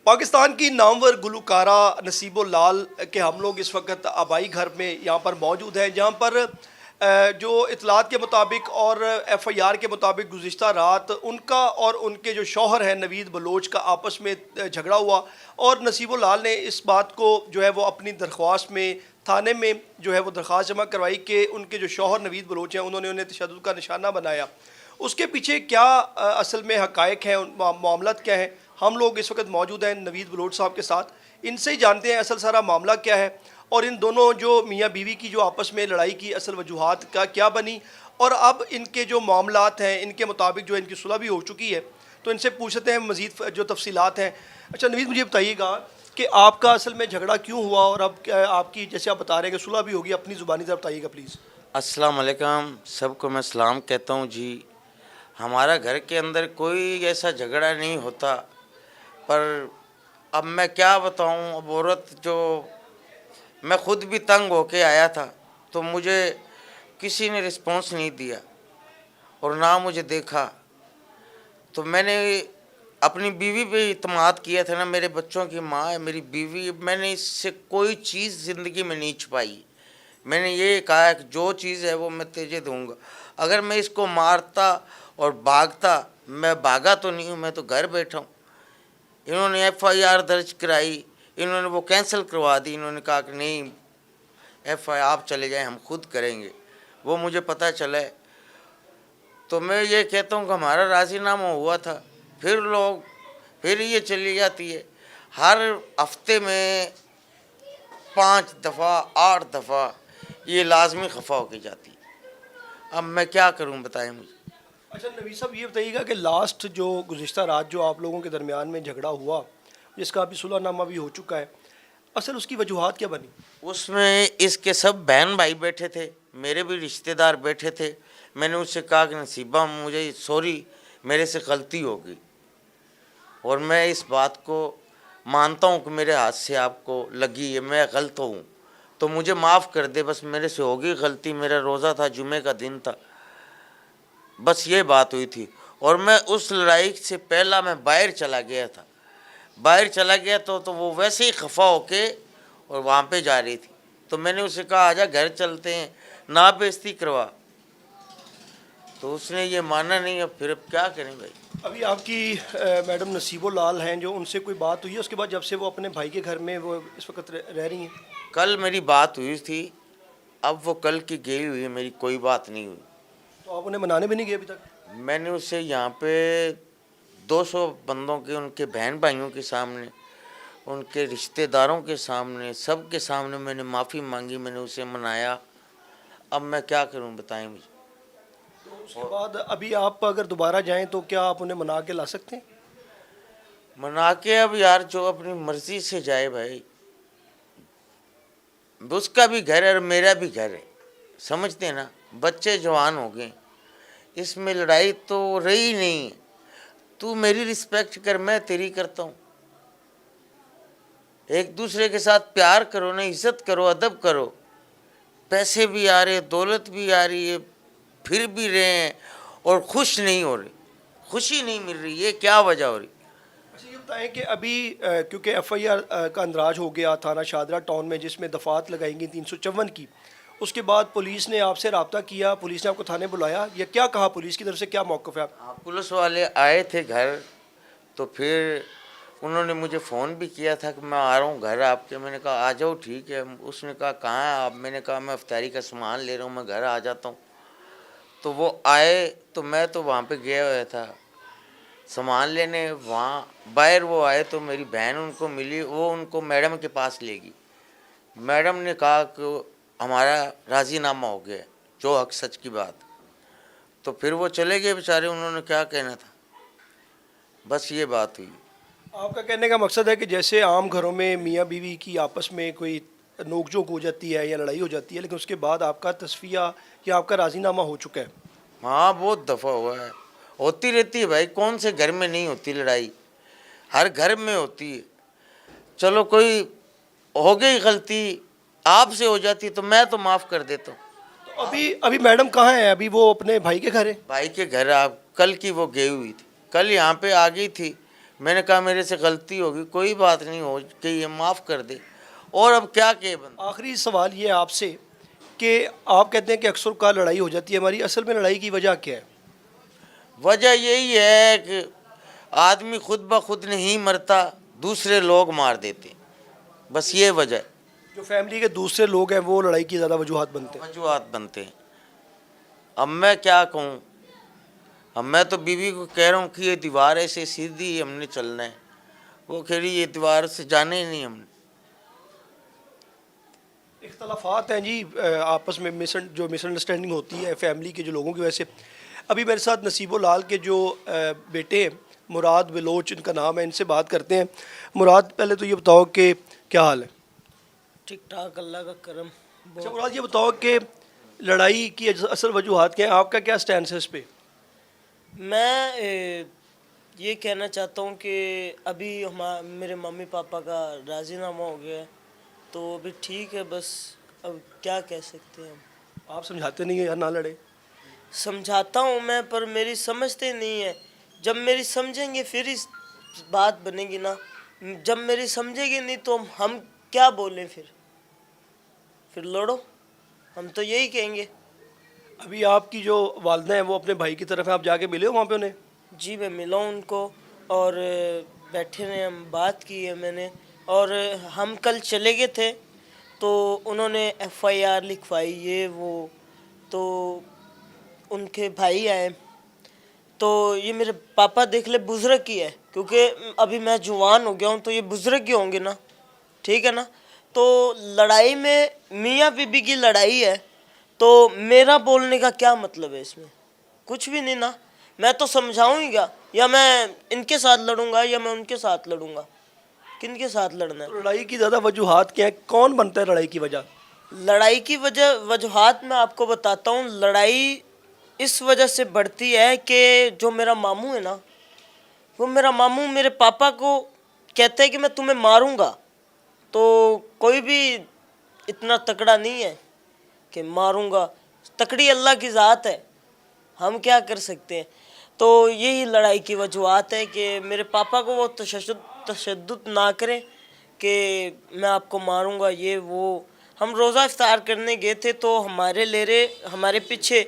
پاکستان کی نامور گلوکارہ نصیب لال کے ہم لوگ اس وقت آبائی گھر میں یہاں پر موجود ہیں، جہاں پر جو اطلاعات کے مطابق اور ایف آئی آر کے مطابق گزشتہ رات ان کا اور ان کے جو شوہر ہیں نوید بلوچ کا آپس میں جھگڑا ہوا، اور نصیب لال نے اس بات کو جو ہے وہ اپنی درخواست میں تھانے میں جو ہے وہ درخواست جمع کروائی کہ ان کے جو شوہر نوید بلوچ ہیں انہوں نے انہیں تشدد کا نشانہ بنایا۔ اس کے پیچھے کیا اصل میں حقائق ہیں، معاملات کیا ہیں؟ ہم لوگ اس وقت موجود ہیں نوید بلوچ صاحب کے ساتھ، ان سے ہی جانتے ہیں اصل سارا معاملہ کیا ہے، اور ان دونوں جو میاں بیوی کی جو آپس میں لڑائی کی اصل وجوہات کا کیا بنی، اور اب ان کے جو معاملات ہیں ان کے مطابق جو ان کی صلح بھی ہو چکی ہے، تو ان سے پوچھتے ہیں مزید جو تفصیلات ہیں۔ اچھا نوید، مجھے بتائیے گا کہ آپ کا اصل میں جھگڑا کیوں ہوا، اور اب آپ کی جیسے آپ بتا رہے ہیں کہ صلح بھی ہوگی، اپنی زبانی ذرا بتائیے گا پلیز۔ السلام علیکم، سب کو میں سلام کہتا ہوں جی۔ ہمارا گھر کے اندر کوئی ایسا جھگڑا نہیں ہوتا، پر اب میں کیا بتاؤں، اب عورت جو میں خود بھی تنگ ہو کے آیا تھا تو مجھے کسی نے رسپانس نہیں دیا اور نہ مجھے دیکھا، تو میں نے اپنی بیوی پہ اعتماد کیا تھا نا، میرے بچوں کی ماں ہے میری بیوی، میں نے اس سے کوئی چیز زندگی میں نہیں چھپائی۔ میں نے یہ کہا کہ جو چیز ہے وہ میں تجھے دوں گا، اگر میں اس کو مارتا اور بھاگتا، میں بھاگا تو نہیں ہوں، میں تو گھر بیٹھا ہوں۔ انہوں نے ایف آئی آر درج کرائی، انہوں نے وہ کینسل کروا دی، انہوں نے کہا کہ نہیں ایف آئی آر آپ چلے جائیں، ہم خود کریں گے، وہ مجھے پتہ چلا ہے۔ تو میں یہ کہتا ہوں کہ ہمارا راضی نامہ ہوا تھا، پھر یہ چلی جاتی ہے، ہر ہفتے میں 5 دفعہ 8 دفعہ یہ لازمی خفا ہو کے جاتی ہے۔ اب میں کیا کروں بتائیں مجھے۔ اچھا نوید صاحب، یہ بتائیے گا کہ لاسٹ جو گزشتہ رات جو آپ لوگوں کے درمیان میں جھگڑا ہوا، جس کا ابھی صلح نامہ بھی ہو چکا ہے، اصل اس کی وجوہات کیا بنی؟ اس میں اس کے سب بہن بھائی بیٹھے تھے، میرے بھی رشتہ دار بیٹھے تھے۔ میں نے اس سے کہا کہ نصیبہ مجھے سوری، میرے سے غلطی ہو گئی، اور میں اس بات کو مانتا ہوں کہ میرے ہاتھ سے آپ کو لگی ہے، میں غلط ہوں، تو مجھے معاف کر دے، بس میرے سے ہوگی غلطی، میرا روزہ تھا، جمعے کا دن تھا، بس یہ بات ہوئی تھی۔ اور میں اس لڑائی سے پہلا میں باہر چلا گیا تھا، تو وہ ویسے ہی خفا ہو کے اور وہاں پہ جا رہی تھی، تو میں نے اسے کہا آجا گھر چلتے ہیں، نہ بےزتی کروا، تو اس نے یہ مانا نہیں۔ اب پھر اب کیا کریں بھائی۔ ابھی آپ کی میڈم نصیب لال ہیں، جو ان سے کوئی بات ہوئی ہے اس کے بعد، جب سے وہ اپنے بھائی کے گھر میں وہ اس وقت رہ رہی ہیں؟ کل میری بات ہوئی تھی، اب وہ کل کی گئی ہوئی ہے، میری کوئی بات نہیں ہوئی۔ تو آپ انہیں منانے بھی نہیں گئے ابھی تک؟ میں نے اسے یہاں پہ 200 بندوں کے، ان کے بہن بھائیوں کے سامنے، ان کے رشتہ داروں کے سامنے، سب کے سامنے میں نے معافی مانگی، میں نے اسے منایا۔ اب میں کیا کروں بتائیں مجھے۔ تو اس کے بعد ابھی آپ اگر دوبارہ جائیں تو کیا آپ انہیں منا کے لا سکتے ہیں؟ منا کے اب یار جو اپنی مرضی سے جائے بھائی، اس کا بھی گھر ہے اور میرا بھی گھر ہے، سمجھتے ہیں نا، بچے جوان ہو گئے، اس میں لڑائی تو رہی نہیں ہے، تو میری رسپیکٹ کر، میں تیری کرتا ہوں، ایک دوسرے کے ساتھ پیار کرو نا، عزت کرو، ادب کرو۔ پیسے بھی آ رہے، دولت بھی آ رہی ہے، پھر بھی رہے ہیں اور خوش نہیں ہو رہے، خوشی نہیں مل رہی، یہ کیا وجہ ہو رہی؟ اچھا یہ بتائیں کہ ابھی کیونکہ ایف آئی آر کا اندراج ہو گیا تھانہ شادرہ ٹاؤن میں، جس میں دفعات لگائیں گی 354 کی، اس کے بعد پولیس نے آپ سے رابطہ کیا، پولیس نے آپ کو تھانے بلایا، یا کیا کہا پولیس کی طرف سے، کیا موقف ہے آپ؟ ہاں، پولیس والے آئے تھے گھر، تو پھر انہوں نے مجھے فون بھی کیا تھا کہ میں آ رہا ہوں گھر آپ کے، میں نے کہا آ جاؤ ٹھیک ہے۔ اس نے کہا کہاں ہیں آپ؟ میں نے کہا میں افطاری کا سامان لے رہا ہوں، میں گھر آ جاتا ہوں۔ تو وہ آئے تو میں تو وہاں پہ گیا ہوا تھا سامان لینے، وہاں باہر وہ آئے تو میری بہن ان کو ملی، وہ ان کو میڈم کے پاس لے گئی، میڈم نے کہا کہ ہمارا راضی نامہ ہو گیا، جو حق سچ کی بات، تو پھر وہ چلے گئے بیچارے، انہوں نے کیا کہنا تھا، بس یہ بات ہوئی۔ آپ کا کہنے کا مقصد ہے کہ جیسے عام گھروں میں میاں بیوی کی آپس میں کوئی نوک جھوک ہو جاتی ہے یا لڑائی ہو جاتی ہے، لیکن اس کے بعد آپ کا تصفیہ یا آپ کا راضی نامہ ہو چکا ہے؟ ہاں بہت دفعہ ہوا ہے، ہوتی رہتی ہے بھائی، کون سے گھر میں نہیں ہوتی لڑائی، ہر گھر میں ہوتی ہے۔ چلو کوئی ہو گئی غلطی آپ سے ہو جاتی تو میں تو معاف کر دیتا ہوں۔ تو ابھی میڈم کہاں ہیں؟ ابھی وہ اپنے بھائی کے گھر ہے؟ بھائی کے گھر آپ کل کی وہ گئی ہوئی تھی، کل یہاں پہ آ گئی تھی، میں نے کہا میرے سے غلطی ہوگی, کوئی بات نہیں ہو کہ یہ معاف کر دے, اور اب کیا کہ بندہ. آخری سوال یہ ہے آپ سے کہ آپ کہتے ہیں کہ اکثر کا لڑائی ہو جاتی ہے ہماری, اصل میں لڑائی کی وجہ کیا ہے؟ وجہ یہی ہے کہ آدمی خود بخود نہیں مرتا, دوسرے لوگ مار دیتے, بس یہ وجہ ہے. جو فیملی کے دوسرے لوگ ہیں وہ لڑائی کی زیادہ وجوہات بنتے ہیں. وجوہات بنتے ہیں. اب میں کیا کہوں, اب میں تو بیوی کو کہہ رہا ہوں کہ یہ دیوار ایسے سیدھی ہم نے چلنا ہے, وہ کہہ رہی یہ دیوار سے جانے ہی نہیں ہم نے. اختلافات ہیں جی آپس میں, جو مس انڈرسٹینڈنگ ہوتی ہے فیملی کے جو لوگوں کی وجہ سے. ابھی میرے ساتھ نصیب العال کے جو بیٹے ہیں مراد بلوچ ان کا نام ہے, ان سے بات کرتے ہیں. مراد پہلے تو یہ بتاؤ کہ کیا حال ہے؟ ٹھیک ٹھاک, اللہ کا کرم. اچھا مراد یہ بتاؤ کہ لڑائی کی اصل وجوہات کیا ہیں, آپ کا کیا سٹینس ہے اس پہ؟ میں یہ کہنا چاہتا ہوں کہ ابھی میرے ممی پاپا کا راضی نامہ ہو گیا ہے, تو ابھی ٹھیک ہے, بس اب کیا کہہ سکتے ہیں ہم. آپ سمجھاتے نہیں ہیں یار نہ لڑے؟ سمجھاتا ہوں میں, پر میری سمجھتے نہیں ہے. جب میری سمجھیں گے پھر اس بات بنے گی نا, جب میری سمجھے گی نہیں تو ہم کیا بولیں, پھر لڑو, ہم تو یہی کہیں گے. ابھی آپ کی جو والدہ ہیں وہ اپنے بھائی کی طرف ہیں, آپ جا کے ملے ہو وہاں پہ انہیں؟ جی میں ملا ہوں ان کو, اور بیٹھے رہے, ہم بات کی ہے میں نے. اور ہم کل چلے گئے تھے تو انہوں نے FIR لکھوائی یہ وہ, تو ان کے بھائی آئے, تو یہ میرے پاپا دیکھ لے بزرگ ہی ہے, کیونکہ ابھی میں جوان ہو گیا ہوں تو یہ بزرگ ہی ہوں گے نا, ٹھیک ہے نا. تو لڑائی میں میاں بیوی کی لڑائی ہے, تو میرا بولنے کا کیا مطلب ہے اس میں؟ کچھ بھی نہیں نا. میں تو سمجھاؤں گا, یا میں ان کے ساتھ لڑوں گا یا میں ان کے ساتھ لڑوں گا, کن کے ساتھ لڑنا ہے؟ تو لڑائی کی زیادہ وجوہات کیا ہیں, کون بنتا ہے لڑائی کی وجہ؟ لڑائی کی وجوہات میں آپ کو بتاتا ہوں. لڑائی اس وجہ سے بڑھتی ہے کہ جو میرا ماموں ہے نا, وہ میرا ماموں میرے پاپا کو کہتا ہے کہ میں تمہیں ماروں گا, تو کوئی بھی اتنا تکڑا نہیں ہے کہ ماروں گا. تکڑی اللہ کی ذات ہے, ہم کیا کر سکتے ہیں. تو یہی لڑائی کی وجوہات ہے کہ میرے پاپا کو وہ تشدد نہ کریں کہ میں آپ کو ماروں گا یہ وہ. ہم روزہ افطار کرنے گئے تھے تو ہمارے پیچھے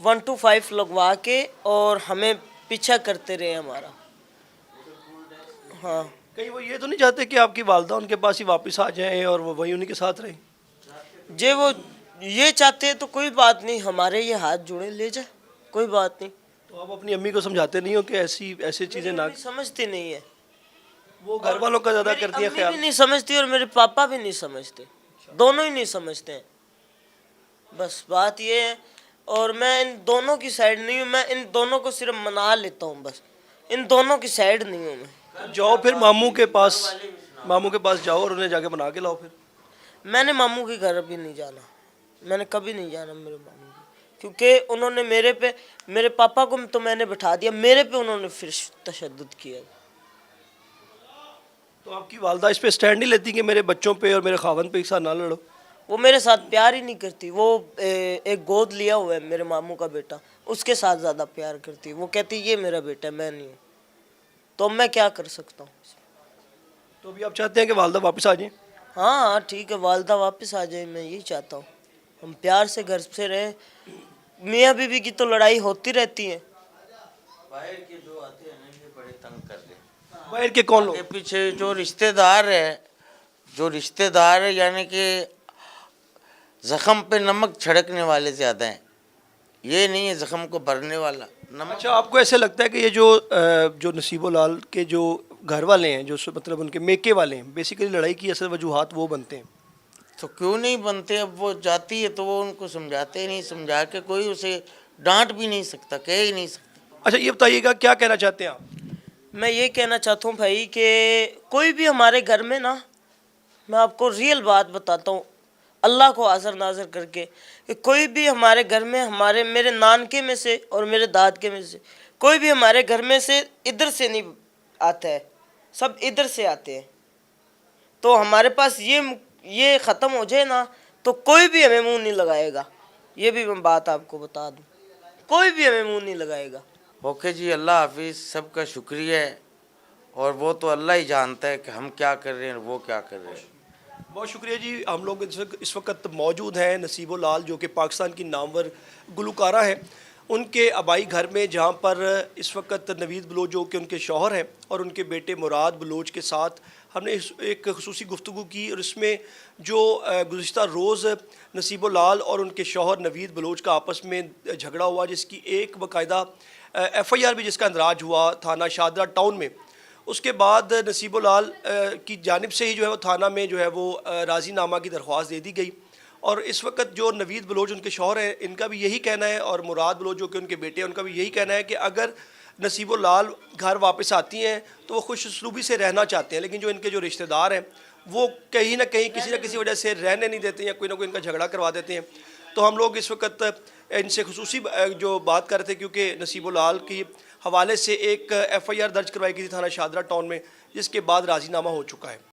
1 to 5 لگوا کے اور ہمیں پیچھا کرتے رہے ہمارا. ہاں, کہیں وہ یہ تو نہیں چاہتے کہ آپ کی والدہ ان کے پاس ہی واپس آ جائیں اور وہ وہیں انہیں کے ساتھ رہیں؟ جی وہ یہ چاہتے ہیں تو کوئی بات نہیں, ہمارے یہ ہاتھ جوڑے لے جائے, کوئی بات نہیں. تو آپ اپنی امی کو سمجھاتے نہیں ہو کہ ایسی چیزیں نہ؟ امی سمجھتی نہیں ہے, وہ گھر والوں کا زیادہ کرتی ہے امی خیال. بھی نہیں سمجھتی اور میرے پاپا بھی نہیں سمجھتے, دونوں ہی نہیں سمجھتے ہیں. بس بات یہ ہے, اور میں ان دونوں کی سائیڈ نہیں ہوں, میں ان دونوں کو صرف منا لیتا ہوں, بس ان دونوں کی سائیڈ نہیں ہوں میں. جاؤ پھر ماموں کے پاس جاؤ اور انہیں جا کے بنا کے لاؤ پھر. میں نے ماموں کے گھر بھی نہیں جانا, میں نے کبھی نہیں جانا میرے ماموں کے, کیونکہ انہوں نے میرے پاپا کو تو میں نے بٹھا دیا, میرے پہ انہوں نے پھر تشدد کیا. تو آپ کی والدہ اس پہ سٹینڈ نہیں لیتی کہ میرے بچوں پہ اور میرے خاوند پہ ایک ساتھ نہ لڑو؟ وہ میرے ساتھ پیار ہی نہیں کرتی. وہ ایک گود لیا ہوا ہے میرے ماموں کا بیٹا, اس کے ساتھ زیادہ پیار کرتی. وہ کہتی یہ میرا بیٹا ہے, میں نہیں ہوں. تو میں کیا کر سکتا ہوں؟ تو ابھی آپ چاہتے ہیں کہ والدہ واپس آ جائیں؟ ہاں ٹھیک ہے, والدہ واپس آ جائے, میں یہی چاہتا ہوں. ہم پیار سے گھر سے رہیں. میاں بیوی کی تو لڑائی ہوتی رہتی ہے. باہر کے جو آتے ہیں یہ بڑے تنگ کر دیں. باہر کے کون لوگ؟ پیچھے جو رشتہ دار ہے یعنی کہ زخم پہ نمک چھڑکنے والے زیادہ ہیں, یہ نہیں ہے زخم کو بھرنے والا نمک. اچھا آپ کو ایسے لگتا ہے کہ یہ جو نصیب العال کے جو گھر والے ہیں, جو مطلب ان کے میکے والے ہیں, بیسیکلی لڑائی کی اصل وجوہات وہ بنتے ہیں؟ تو کیوں نہیں بنتے؟ اب وہ جاتی ہے تو وہ ان کو سمجھاتے نہیں, سمجھا کے کوئی اسے ڈانٹ بھی نہیں سکتا, کہہ ہی نہیں سکتا. اچھا یہ بتائیے گا کیا کہنا چاہتے ہیں آپ؟ میں یہ کہنا چاہتا ہوں بھائی کہ کوئی بھی ہمارے گھر میں نا, میں آپ کو ریئل بات بتاتا ہوں اللہ کو حاضر ناظر کر کے, کہ کوئی بھی ہمارے گھر میں میرے نانکے میں سے اور میرے دادکے میں سے کوئی بھی ہمارے گھر میں سے ادھر سے نہیں آتا ہے, سب ادھر سے آتے ہیں. تو ہمارے پاس یہ ختم ہو جائے نا تو کوئی بھی ہمیں منہ نہیں لگائے گا. یہ بھی میں بات آپ کو بتا دوں, کوئی بھی ہمیں منہ نہیں لگائے گا. اوکے جی, اللہ حافظ, سب کا شکریہ ہے. اور وہ تو اللہ ہی جانتا ہے کہ ہم کیا کر رہے ہیں وہ کیا کر رہے ہیں۔ بہت شکریہ جی. ہم لوگ اس وقت موجود ہیں نصیب العال جو کہ پاکستان کی نامور گلوکارہ ہیں ان کے آبائی گھر میں، جہاں پر اس وقت نوید بلوچ جو کہ ان کے شوہر ہیں اور ان کے بیٹے مراد بلوچ کے ساتھ ہم نے ایک خصوصی گفتگو کی، اور اس میں جو گزشتہ روز نصیب العال اور ان کے شوہر نوید بلوچ کا آپس میں جھگڑا ہوا، جس کی ایک باقاعدہ ایف آئی آر بھی جس کا اندراج ہوا تھانہ شاہدرہ ٹاؤن میں. اس کے بعد نصیب العال کی جانب سے ہی جو ہے وہ تھانہ میں جو ہے وہ راضی نامہ کی درخواست دے دی گئی. اور اس وقت جو نوید بلوچ ان کے شوہر ہیں ان کا بھی یہی کہنا ہے، اور مراد بلوچ جو کہ ان کے بیٹے ہیں ان کا بھی یہی کہنا ہے کہ اگر نصیب العال گھر واپس آتی ہیں تو وہ خوش اسلوبی سے رہنا چاہتے ہیں، لیکن جو ان کے جو رشتہ دار ہیں وہ کہیں نہ کہیں کسی نہ کسی وجہ سے رہنے نہیں دیتے ہیں یا کوئی نہ کوئی ان کا جھگڑا کروا دیتے ہیں. تو ہم لوگ اس وقت ان سے خصوصی جو بات کر رہے تھے، کیونکہ نصیب العال کی حوالے سے ایک ایف آئی آر درج کروائی گئی تھی تھانہ شاہدرہ ٹاؤن میں، جس کے بعد راضی نامہ ہو چکا ہے.